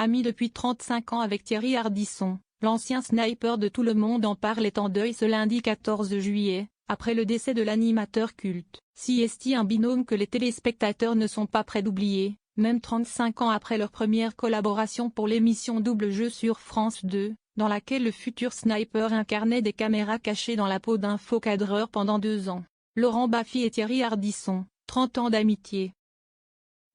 Ami depuis 35 ans avec Thierry Ardisson, l'ancien sniper de Tout le monde en parle est en deuil ce lundi 14 juillet, après le décès de l'animateur culte. Si est un binôme que les téléspectateurs ne sont pas près d'oublier, même 35 ans après leur première collaboration pour l'émission Double Jeu sur France 2, dans laquelle le futur sniper incarnait des caméras cachées dans la peau d'un faux cadreur pendant 2 ans. Laurent Baffy et Thierry Ardisson, 30 ans d'amitié.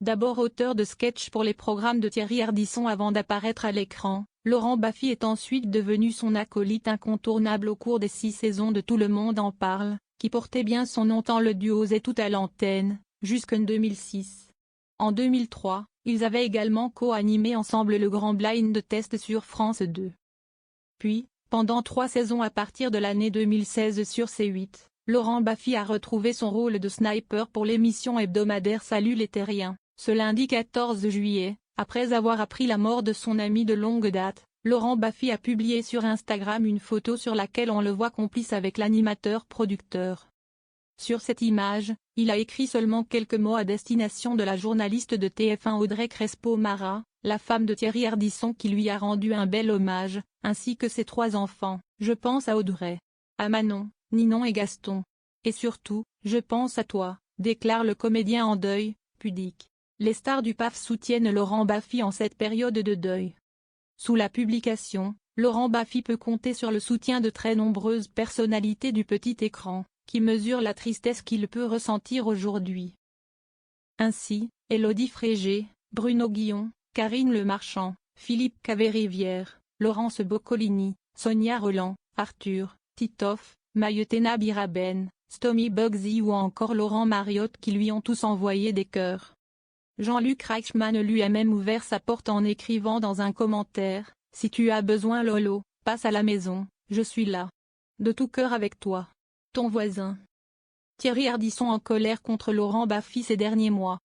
D'abord auteur de sketchs pour les programmes de Thierry Ardisson avant d'apparaître à l'écran, Laurent Baffy est ensuite devenu son acolyte incontournable au cours des 6 saisons de Tout le monde en parle, qui portait bien son nom tant le duo osait tout à l'antenne, jusqu'en 2006. En 2003, ils avaient également co-animé ensemble le Grand Blind Test sur France 2. Puis, pendant 3 saisons à partir de l'année 2016 sur C8, Laurent Baffy a retrouvé son rôle de sniper pour l'émission hebdomadaire Salut les Terriens. Ce lundi 14 juillet, après avoir appris la mort de son ami de longue date, Laurent Baffy a publié sur Instagram une photo sur laquelle on le voit complice avec l'animateur-producteur. Sur cette image, il a écrit seulement quelques mots à destination de la journaliste de TF1 Audrey Crespo-Mara, la femme de Thierry Ardisson qui lui a rendu un bel hommage, ainsi que ses 3 enfants. Je pense à Audrey, à Manon, Ninon et Gaston. Et surtout, je pense à toi, déclare le comédien en deuil, pudique. Les stars du PAF soutiennent Laurent Baffy en cette période de deuil. Sous la publication, Laurent Baffy peut compter sur le soutien de très nombreuses personnalités du petit écran, qui mesurent la tristesse qu'il peut ressentir aujourd'hui. Ainsi, Élodie Frégé, Bruno Guillon, Karine Le Marchand, Philippe Caverivière, Laurence Boccolini, Sonia Rolland, Arthur, Titoff, Mayetena Biraben, Stomy Bugsy ou encore Laurent Mariotte qui lui ont tous envoyé des cœurs. Jean-Luc Reichmann lui a même ouvert sa porte en écrivant dans un commentaire « Si tu as besoin Lolo, passe à la maison, je suis là. De tout cœur avec toi. Ton voisin. » Thierry Ardisson en colère contre Laurent Baffy ces derniers mois.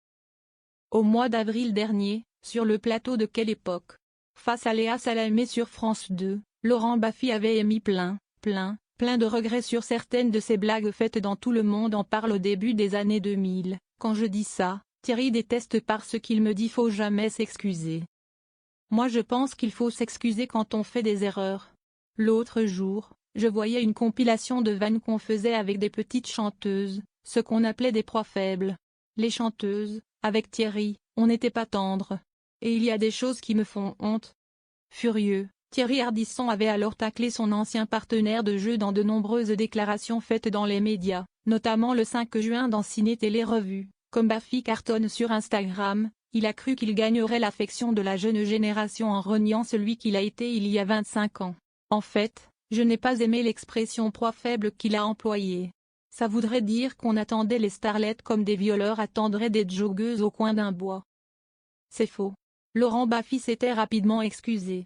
Au mois d'avril dernier, sur le plateau de Quelle époque, face à Léa Salamé sur France 2, Laurent Baffy avait émis plein de regrets sur certaines de ses blagues faites dans Tout le monde en parle au début des années 2000. Quand je dis ça, Thierry déteste parce qu'il me dit faut jamais s'excuser. Moi je pense qu'il faut s'excuser quand on fait des erreurs. L'autre jour, je voyais une compilation de vannes qu'on faisait avec des petites chanteuses, ce qu'on appelait des proies faibles. Les chanteuses, avec Thierry, on n'était pas tendres. Et il y a des choses qui me font honte. Furieux, Thierry Ardisson avait alors taclé son ancien partenaire de jeu dans de nombreuses déclarations faites dans les médias, notamment le 5 juin dans Ciné Télé Revue. Comme Baffy cartonne sur Instagram, il a cru qu'il gagnerait l'affection de la jeune génération en reniant celui qu'il a été il y a 25 ans. En fait, je n'ai pas aimé l'expression proie faible qu'il a employée. Ça voudrait dire qu'on attendait les starlettes comme des violeurs attendraient des joggeuses au coin d'un bois. C'est faux. Laurent Baffy s'était rapidement excusé.